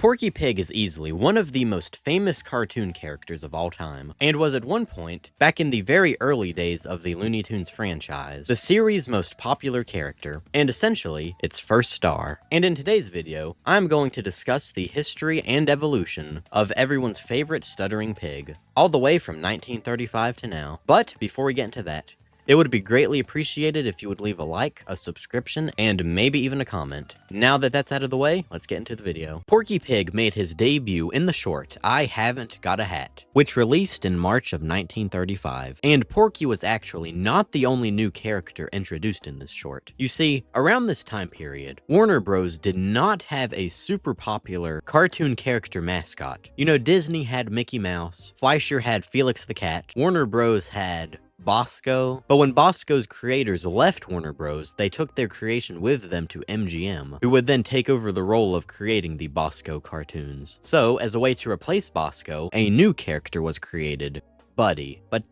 Porky Pig is easily one of the most famous cartoon characters of all time, and was at one point, back in the very early days of the Looney Tunes franchise, the series' most popular character, and essentially, its first star. And in today's video, I'm going to discuss the history and evolution of everyone's favorite Stuttering Pig, all the way from 1935 to now. But before we get into that, it would be greatly appreciated if you would leave a like, a subscription, and maybe even a comment. Now that that's out of the way, let's get into the video. Porky Pig made his debut in the short, I Haven't Got a Hat, which released in March of 1935. And Porky was actually not the only new character introduced in this short. You see, around this time period, Warner Bros. Did not have a super popular cartoon character mascot. You know, Disney had Mickey Mouse, Fleischer had Felix the Cat, Warner Bros. Had Bosco, but when Bosco's creators left Warner Bros., they took their creation with them to MGM, who would then take over the role of creating the Bosco cartoons. So, as a way to replace Bosco, a new character was created, Buddy. But,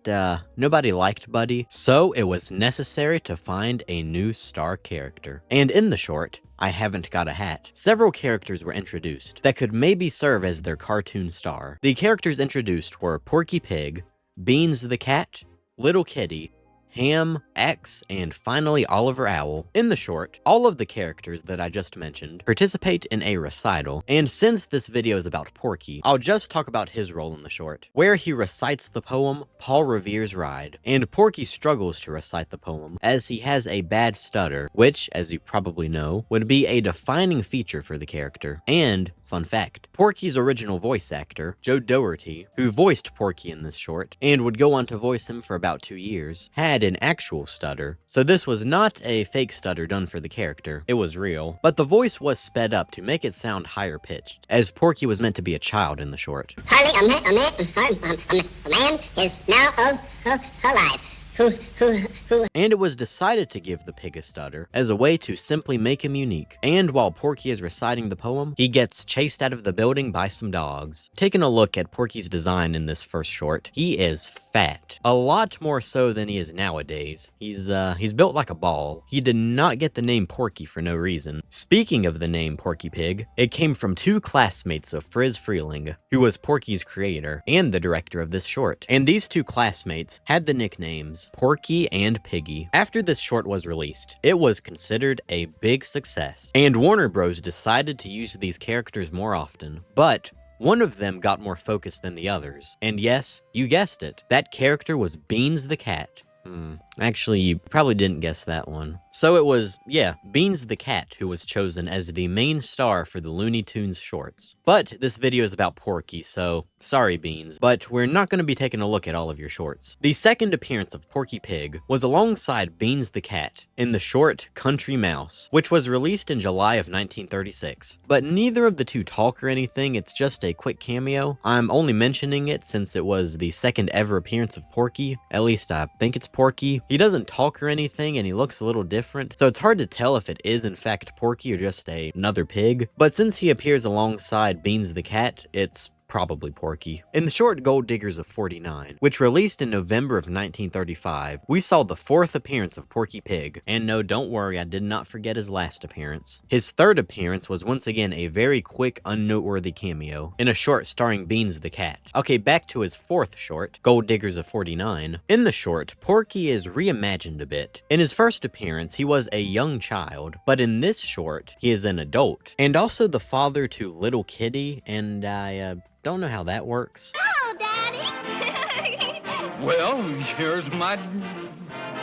nobody liked Buddy, so it was necessary to find a new star character. And in the short, I Haven't Got a Hat, several characters were introduced that could maybe serve as their cartoon star. The characters introduced were Porky Pig, Beans the Cat, Little Kitty, Ham, X, and finally Oliver Owl. In the short, all of the characters that I just mentioned participate in a recital, and since this video is about Porky, I'll just talk about his role in the short, where he recites the poem Paul Revere's Ride, and Porky struggles to recite the poem as he has a bad stutter, which, as you probably know, would be a defining feature for the character. And fun fact, Porky's original voice actor, Joe Dougherty, who voiced Porky in this short, and would go on to voice him for about 2 years, had an actual stutter. So this was not a fake stutter done for the character, it was real. But the voice was sped up to make it sound higher pitched, as Porky was meant to be a child in the short. Hardly a man is now alive. And it was decided to give the pig a stutter as a way to simply make him unique. And while Porky is reciting the poem, he gets chased out of the building by some dogs. Taking a look at Porky's design in this first short, he is fat. A lot more so than he is nowadays. He's built like a ball. He did not get the name Porky for no reason. Speaking of the name Porky Pig, it came from two classmates of Friz Freleng, who was Porky's creator and the director of this short. And these two classmates had the nicknames Porky and Piggy. After this short was released, it was considered a big success, and Warner Bros. Decided to use these characters more often, but one of them got more focus than the others. And yes, you guessed it, that character was Beans the Cat. Actually, you probably didn't guess that one. So it was, yeah, Beans the Cat who was chosen as the main star for the Looney Tunes shorts. But this video is about Porky, so sorry Beans, but we're not going to be taking a look at all of your shorts. The second appearance of Porky Pig was alongside Beans the Cat in the short Country Mouse, which was released in July of 1936. But neither of the two talk or anything, it's just a quick cameo. I'm only mentioning it since it was the second ever appearance of Porky, at least I think it's Porky. He doesn't talk or anything, and he looks a little different, so it's hard to tell if it is in fact Porky or just another pig. But since he appears alongside Beans the Cat, it's probably Porky. In the short Gold Diggers of 49, which released in November of 1935, we saw the fourth appearance of Porky Pig. And no, don't worry, I did not forget his last appearance. His third appearance was once again a very quick, unnoteworthy cameo in a short starring Beans the Cat. Okay, back to his fourth short, Gold Diggers of 49. In the short, Porky is reimagined a bit. In his first appearance, he was a young child, but in this short, he is an adult, and also the father to Little Kitty, and I don't know how that works. Oh, Daddy! Well, here's my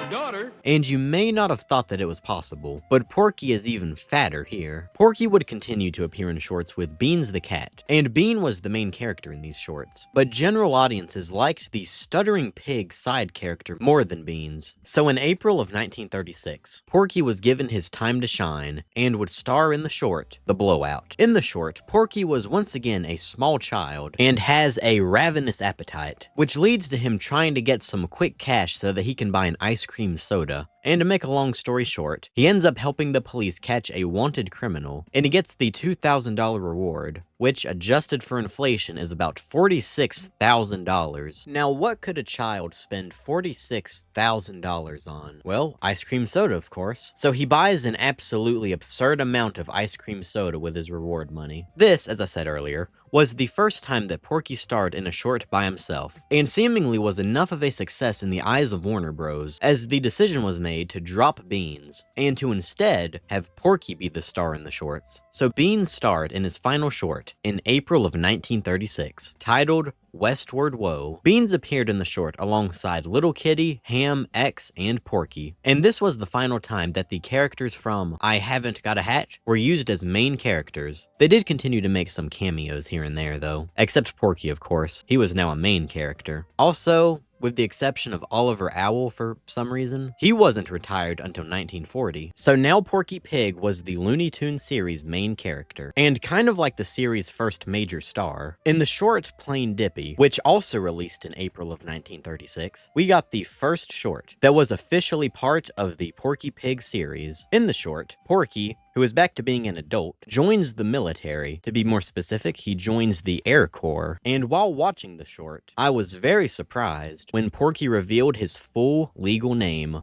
daughter. And you may not have thought that it was possible, but Porky is even fatter here. Porky would continue to appear in shorts with Beans the Cat, and Bean was the main character in these shorts. But general audiences liked the Stuttering Pig side character more than Beans. So in April of 1936, Porky was given his time to shine, and would star in the short, The Blowout. In the short, Porky was once again a small child, and has a ravenous appetite, which leads to him trying to get some quick cash so that he can buy an ice cream soda. And to make a long story short, he ends up helping the police catch a wanted criminal, and he gets the $2,000 reward, which, adjusted for inflation, is about $46,000. Now, what could a child spend $46,000 on? Well, ice cream soda, of course. So he buys an absolutely absurd amount of ice cream soda with his reward money. This, as I said earlier, was the first time that Porky starred in a short by himself, and seemingly was enough of a success in the eyes of Warner Bros., as the decision was made to drop Beans, and to instead have Porky be the star in the shorts. So Beans starred in his final short in April of 1936, titled Westward Woe. Beans appeared in the short alongside Little Kitty, Ham, X, and Porky, and this was the final time that the characters from I Haven't Got a Hat were used as main characters. They did continue to make some cameos here and there though, except Porky of course. He was now a main character. Also, with the exception of Oliver Owl for some reason, he wasn't retired until 1940. So now Porky Pig was the Looney Tunes series' main character, and kind of like the series' first major star. In the short Plain Dippy, which also released in April of 1936, we got the first short that was officially part of the Porky Pig series. In the short, Porky, who is back to being an adult, joins the military. To be more specific, he joins the Air Corps. And while watching the short, I was very surprised when Porky revealed his full legal name.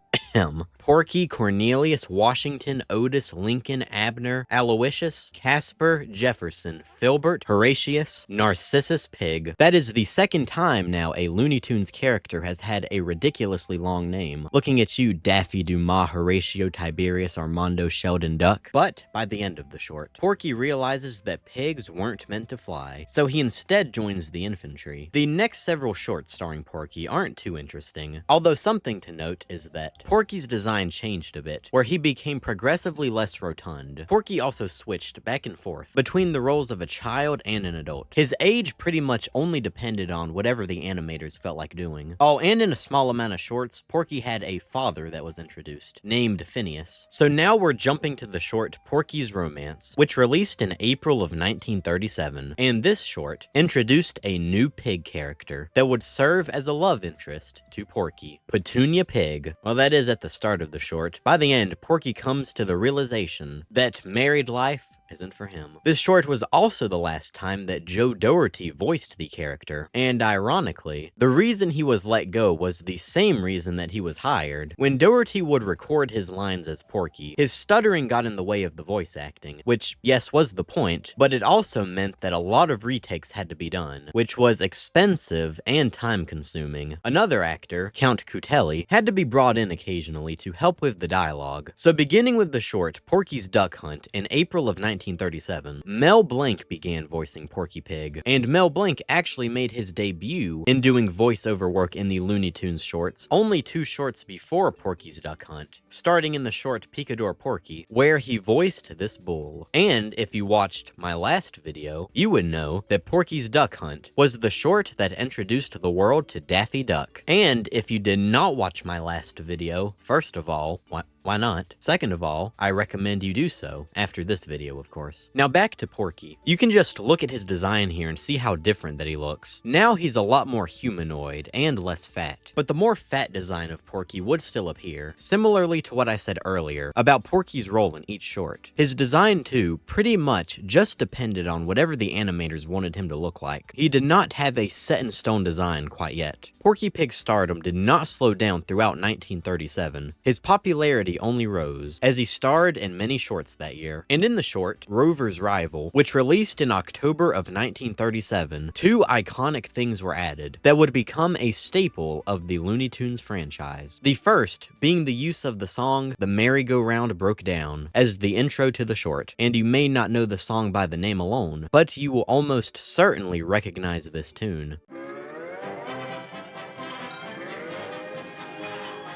Porky Cornelius Washington Otis Lincoln Abner Aloysius Casper Jefferson Filbert Horatius Narcissus Pig. That is the second time now a Looney Tunes character has had a ridiculously long name. Looking at you, Daffy Dumas Horatio Tiberius Armando Sheldon Duck. But by the end of the short, Porky realizes that pigs weren't meant to fly, so he instead joins the infantry. The next several shorts starring Porky aren't too interesting, although something to note is that Porky's design changed a bit, where he became progressively less rotund. Porky also switched back and forth between the roles of a child and an adult. His age pretty much only depended on whatever the animators felt like doing. Oh, and in a small amount of shorts, Porky had a father that was introduced, named Phineas. So now we're jumping to the short Porky's Romance, which released in April of 1937, and this short introduced a new pig character that would serve as a love interest to Porky, Petunia Pig. Well, that is at the start of the short. By the end, Porky comes to the realization that married life isn't for him. This short was also the last time that Joe Dougherty voiced the character, and ironically, the reason he was let go was the same reason that he was hired. When Dougherty would record his lines as Porky, his stuttering got in the way of the voice acting, which, yes, was the point, but it also meant that a lot of retakes had to be done, which was expensive and time-consuming. Another actor, Count Cutelli, had to be brought in occasionally to help with the dialogue. So beginning with the short Porky's Duck Hunt in April of 1937, Mel Blanc began voicing Porky Pig, and Mel Blanc actually made his debut in doing voiceover work in the Looney Tunes shorts only 2 shorts before Porky's Duck Hunt, starting in the short Picador Porky, where he voiced this bull. And if you watched my last video, you would know that Porky's Duck Hunt was the short that introduced the world to Daffy Duck. And if you did not watch my last video, first of all, why not? Second of all, I recommend you do so after this video, of course. Now back to Porky. You can just look at his design here and see how different that he looks. Now he's a lot more humanoid and less fat, but the more fat design of Porky would still appear, similarly to what I said earlier about Porky's role in each short. His design too pretty much just depended on whatever the animators wanted him to look like. He did not have a set-in-stone design quite yet. Porky Pig's stardom did not slow down throughout 1937. His popularity only rose, as he starred in many shorts that year. And in the short, Rover's Rival, which released in October of 1937, 2 iconic things were added that would become a staple of the Looney Tunes franchise. The first being the use of the song The Merry-Go-Round Broke Down as the intro to the short, and you may not know the song by the name alone, but you will almost certainly recognize this tune.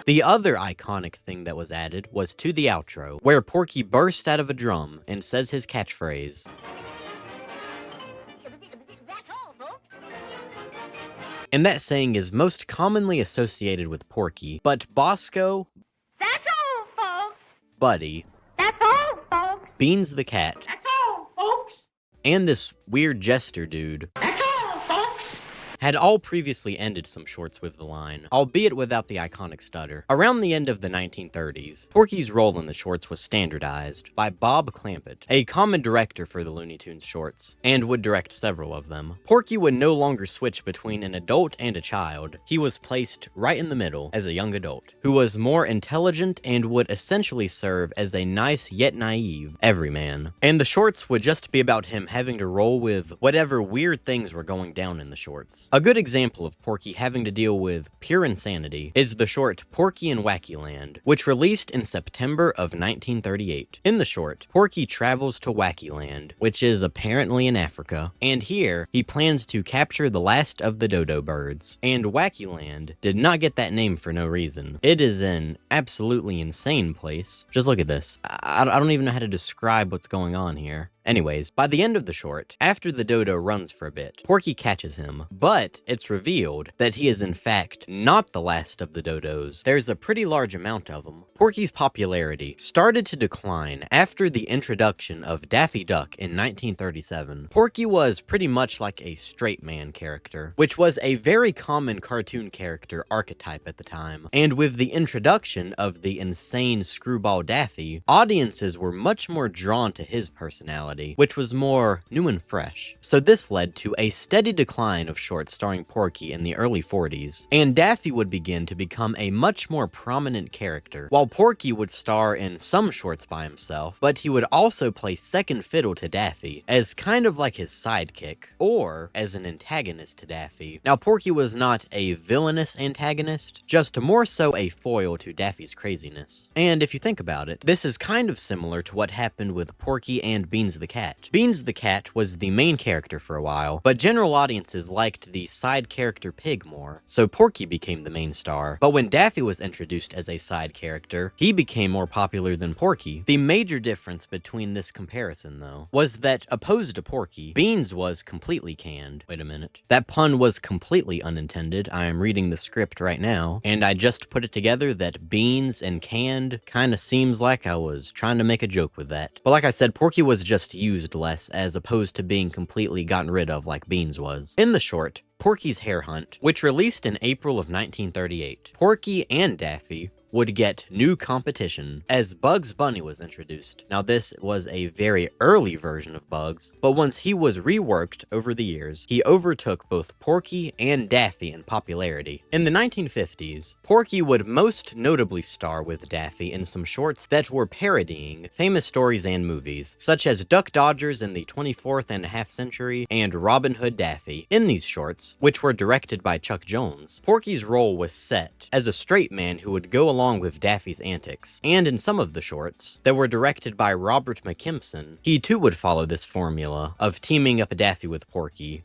The other iconic thing that was added was to the outro, where Porky bursts out of a drum and says his catchphrase. That's all, folks. And that saying is most commonly associated with Porky, but Bosco, That's all, folks. Buddy, That's all, folks. Beans the Cat, That's all, folks. and this weird jester dude That's all, folks. had all previously ended some shorts with the line, albeit without the iconic stutter. Around the end of the 1930s, Porky's role in the shorts was standardized by Bob Clampett, a common director for the Looney Tunes shorts, and would direct several of them. Porky would no longer switch between an adult and a child. He was placed right in the middle as a young adult, who was more intelligent and would essentially serve as a nice yet naive everyman. And the shorts would just be about him having to roll with whatever weird things were going down in the shorts. A good example of Porky having to deal with pure insanity is the short Porky in Wacky Land, which released in September of 1938. In the short, Porky travels to Wacky Land, which is apparently in Africa, and here he plans to capture the last of the dodo birds. And Wacky Land did not get that name for no reason. It is an absolutely insane place. Just look at this. I don't even know how to describe what's going on here. Anyways, by the end of the short, after the dodo runs for a bit, Porky catches him, but it's revealed that he is in fact not the last of the dodos. There's a pretty large amount of them. Porky's popularity started to decline after the introduction of Daffy Duck in 1937. Porky was pretty much like a straight man character, which was a very common cartoon character archetype at the time. And with the introduction of the insane screwball Daffy, audiences were much more drawn to his personality, which was more new and fresh. So this led to a steady decline of shorts starring Porky in the early 40s, and Daffy would begin to become a much more prominent character. While Porky would star in some shorts by himself, but he would also play second fiddle to Daffy, as kind of like his sidekick, or as an antagonist to Daffy. Now, Porky was not a villainous antagonist, just more so a foil to Daffy's craziness. And if you think about it, this is kind of similar to what happened with Porky and Beans the Cat. Beans the Cat was the main character for a while, but general audiences liked the side character Pig more, so Porky became the main star. But when Daffy was introduced as a side character, he became more popular than Porky. The major difference between this comparison, though, was that opposed to Porky, Beans was completely canned. Wait a minute. That pun was completely unintended. I am reading the script right now, and I just put it together that beans and canned kinda seems like I was trying to make a joke with that. But like I said, Porky was just used less as opposed to being completely gotten rid of like Beans was. In the short, Porky's Hare Hunt, which released in April of 1938, Porky and Daffy would get new competition as Bugs Bunny was introduced. Now this was a very early version of Bugs, but once he was reworked over the years, he overtook both Porky and Daffy in popularity. In the 1950s, Porky would most notably star with Daffy in some shorts that were parodying famous stories and movies, such as Duck Dodgers in the 24th and a half century and Robin Hood Daffy. In these shorts, which were directed by Chuck Jones, Porky's role was set as a straight man who would go along with Daffy's antics, and in some of the shorts that were directed by Robert Mckimson, he too would follow this formula of teaming up Daffy with Porky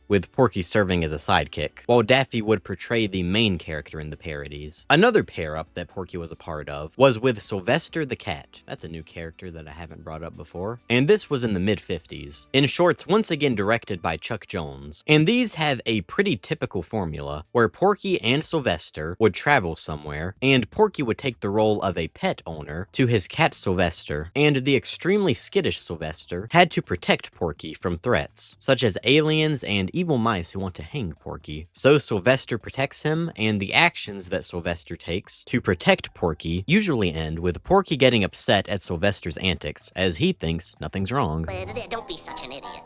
serving as a sidekick, while Daffy would portray the main character in the parodies. Another pair-up that Porky was a part of was with Sylvester the Cat. That's a new character that I haven't brought up before, and this was in the mid-50s, in shorts once again directed by Chuck Jones. And these have a pretty typical formula, where Porky and Sylvester would travel somewhere, and Porky would take the role of a pet owner to his cat Sylvester, and the extremely skittish Sylvester had to protect Porky from threats, such as aliens and evil mice who want to hang Porky. So Sylvester protects him, and the actions that Sylvester takes to protect Porky usually end with Porky getting upset at Sylvester's antics, as he thinks nothing's wrong. Don't be such an idiot.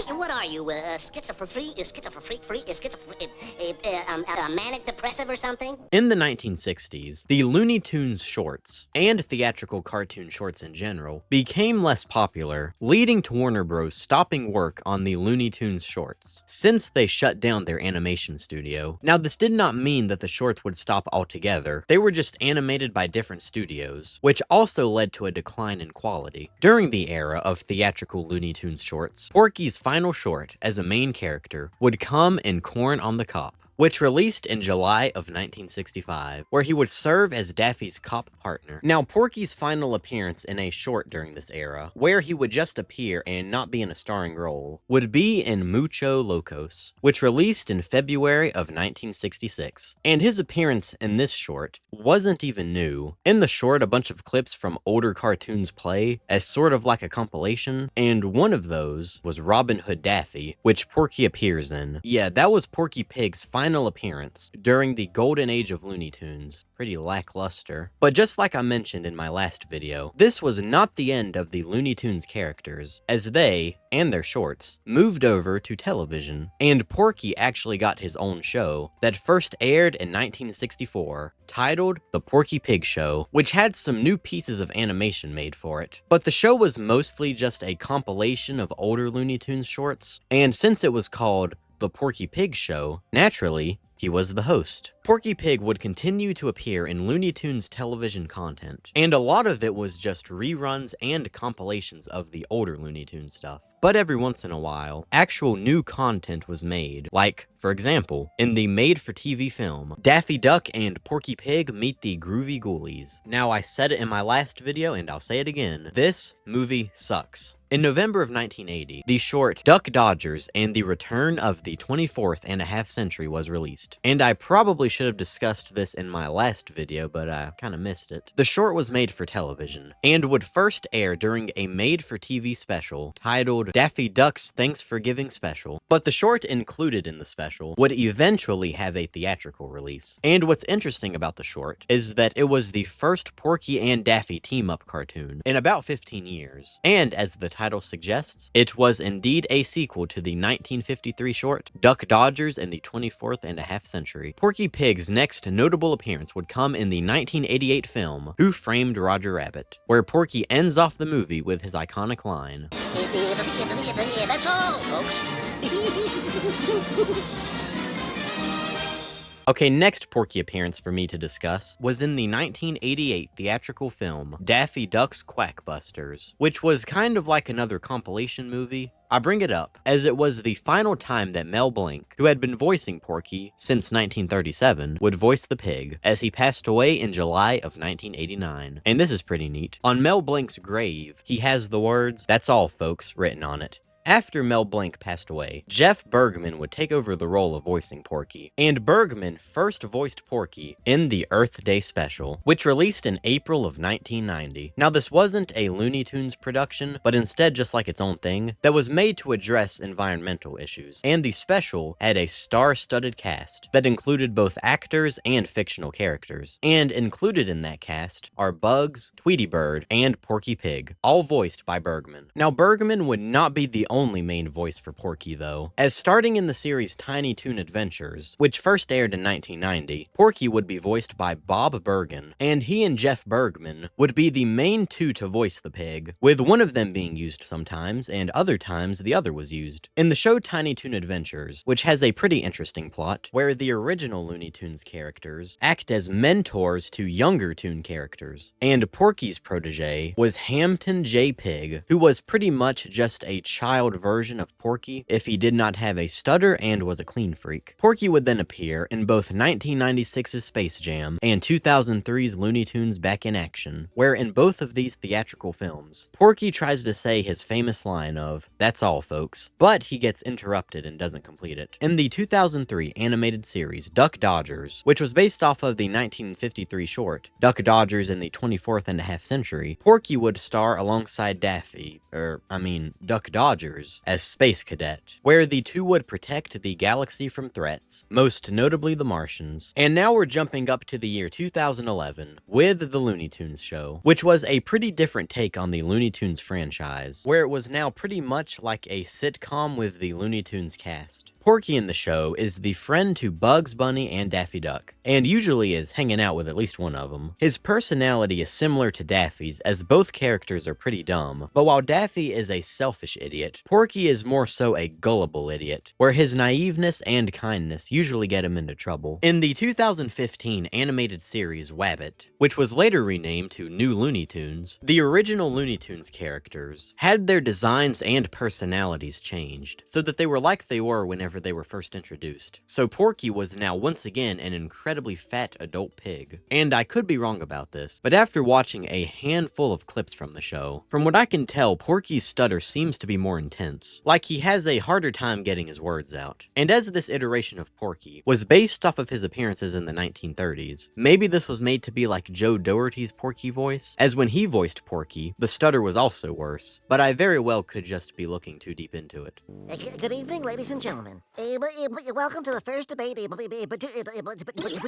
What are you, manic depressive or something? In the 1960s, the Looney Tunes shorts, and theatrical cartoon shorts in general, became less popular, leading to Warner Bros. Stopping work on the Looney Tunes shorts, since they shut down their animation studio. Now, this did not mean that the shorts would stop altogether, they were just animated by different studios, which also led to a decline in quality. During the era of theatrical Looney Tunes shorts, Porky's final short as a main character would come in Corn on the Cob, which released in July of 1965, where he would serve as Daffy's cop partner. Now, Porky's final appearance in a short during this era, where he would just appear and not be in a starring role, would be in Mucho Locos, which released in February of 1966. And his appearance in this short wasn't even new. In the short, a bunch of clips from older cartoons play as sort of like a compilation, and one of those was Robin Hood Daffy, which Porky appears in. Yeah, that was Porky Pig's final final appearance during the golden age of Looney Tunes. Pretty lackluster. But just like I mentioned in my last video, this was not the end of the Looney Tunes characters, as they, and their shorts, moved over to television, and Porky actually got his own show that first aired in 1964, titled The Porky Pig Show, which had some new pieces of animation made for it. But the show was mostly just a compilation of older Looney Tunes shorts, and since it was called The Porky Pig Show, naturally, he was the host. Porky Pig would continue to appear in Looney Tunes television content, and a lot of it was just reruns and compilations of the older Looney Tunes stuff. But every once in a while, actual new content was made, like, for example, in the made-for-TV film, Daffy Duck and Porky Pig meet the Groovy Ghoulies. Now, I said it in my last video, and I'll say it again, this movie sucks. In November of 1980, the short Duck Dodgers and the Return of the 24th and a Half Century was released, and I probably should have discussed this in my last video, but I kinda missed it. The short was made for television, and would first air during a made-for-TV special titled Daffy Duck's Thanks for Giving Special, but the short included in the special would eventually have a theatrical release. And what's interesting about the short is that it was the first Porky and Daffy team-up cartoon in about 15 years, and as the title suggests, it was indeed a sequel to the 1953 short Duck Dodgers and the 24th and a Half Century. Porky Pig's next notable appearance would come in the 1988 film Who Framed Roger Rabbit, where Porky ends off the movie with his iconic line, That's all, folks. Okay, next Porky appearance for me to discuss was in the 1988 theatrical film Daffy Duck's Quackbusters, which was kind of like another compilation movie. I bring it up as it was the final time that Mel Blanc, who had been voicing Porky since 1937, would voice the pig, as he passed away in July of 1989. And this is pretty neat. On Mel Blanc's grave, he has the words, "That's all, folks," written on it. After Mel Blanc passed away, Jeff Bergman would take over the role of voicing Porky, and Bergman first voiced Porky in the Earth Day special, which released in April of 1990. Now, this wasn't a Looney Tunes production, but instead just like its own thing, that was made to address environmental issues, and the special had a star-studded cast that included both actors and fictional characters, and included in that cast are Bugs, Tweety Bird, and Porky Pig, all voiced by Bergman. Now, Bergman would not be the only main voice for Porky, though, as starting in the series Tiny Toon Adventures, which first aired in 1990, Porky would be voiced by Bob Bergen, and he and Jeff Bergman would be the main two to voice the pig, with one of them being used sometimes, and other times the other was used. In the show Tiny Toon Adventures, which has a pretty interesting plot, where the original Looney Tunes characters act as mentors to younger Toon characters, and Porky's protege was Hampton J. Pig, who was pretty much just a child version of Porky if he did not have a stutter and was a clean freak. Porky would then appear in both 1996's Space Jam and 2003's Looney Tunes Back in Action, where in both of these theatrical films, Porky tries to say his famous line of, "That's all, folks," but he gets interrupted and doesn't complete it. In the 2003 animated series Duck Dodgers, which was based off of the 1953 short Duck Dodgers in the 24th and a Half Century, Porky would star alongside Duck Dodgers, as Space Cadet, where the two would protect the galaxy from threats, most notably the Martians. And now we're jumping up to the year 2011 with the Looney Tunes Show, which was a pretty different take on the Looney Tunes franchise, where it was now pretty much like a sitcom with the Looney Tunes cast. Porky in the show is the friend to Bugs Bunny and Daffy Duck, and usually is hanging out with at least one of them. His personality is similar to Daffy's, as both characters are pretty dumb, but while Daffy is a selfish idiot, Porky is more so a gullible idiot, where his naiveness and kindness usually get him into trouble. In the 2015 animated series Wabbit, which was later renamed to New Looney Tunes, the original Looney Tunes characters had their designs and personalities changed, so that they were like they were whenever they were first introduced. So Porky was now once again an incredibly fat adult pig. And I could be wrong about this, but after watching a handful of clips from the show, from what I can tell, Porky's stutter seems to be more intense, like he has a harder time getting his words out. And as this iteration of Porky was based off of his appearances in the 1930s, maybe this was made to be like Joe Dougherty's Porky voice, as when he voiced Porky, the stutter was also worse, but I very well could just be looking too deep into it. Good evening, ladies and gentlemen. Welcome to the first debate.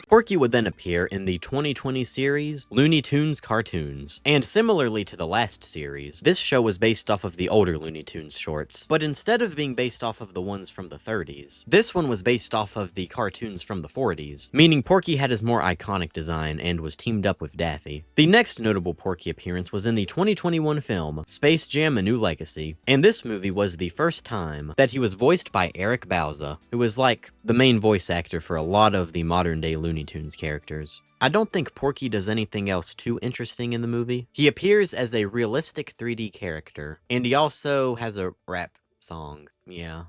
Porky would then appear in the 2020 series, Looney Tunes Cartoons. And similarly to the last series, this show was based off of the older Looney Tunes shorts. But instead of being based off of the ones from the 30s, this one was based off of the cartoons from the 40s, meaning Porky had his more iconic design and was teamed up with Daffy. The next notable Porky appearance was in the 2021 film, Space Jam: A New Legacy, and this movie was the first time that he was voiced by Eric Bauza, who was like the main voice actor for a lot of the modern day Looney Tunes characters. I don't think Porky does anything else too interesting in the movie. He appears as a realistic 3D character, and he also has a rap song. Yeah.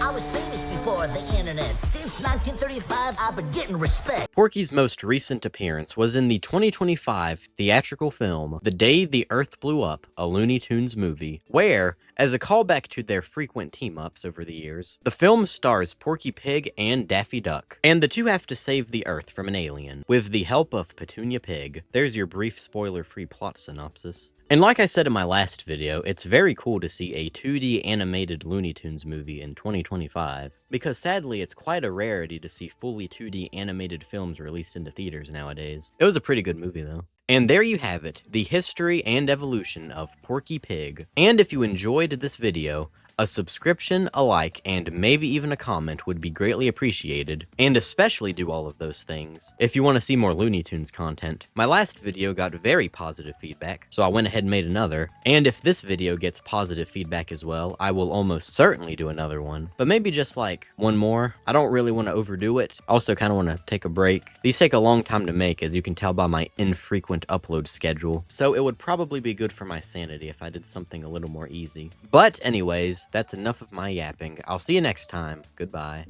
I was famous before the internet. Since 1935, I've been getting respect. Porky's most recent appearance was in the 2025 theatrical film, The Day the Earth Blew Up, a Looney Tunes movie, where, as a callback to their frequent team-ups over the years, the film stars Porky Pig and Daffy Duck, and the two have to save the Earth from an alien, with the help of Petunia Pig. There's your brief spoiler-free plot synopsis. And like I said in my last video, it's very cool to see a 2D animated Looney Tunes movie in 2025, because sadly it's quite a rarity to see fully 2D animated films released into theaters nowadays. It was a pretty good movie though. And there you have it, the history and evolution of Porky Pig. And if you enjoyed this video, a subscription, a like, and maybe even a comment would be greatly appreciated, and especially do all of those things if you want to see more Looney Tunes content. My last video got very positive feedback, so I went ahead and made another, and if this video gets positive feedback as well, I will almost certainly do another one, but maybe just like one more. I don't really want to overdo it. Also kind of want to take a break. These take a long time to make, as you can tell by my infrequent upload schedule, so it would probably be good for my sanity if I did something a little more easy. But anyways, that's enough of my yapping. I'll see you next time. Goodbye.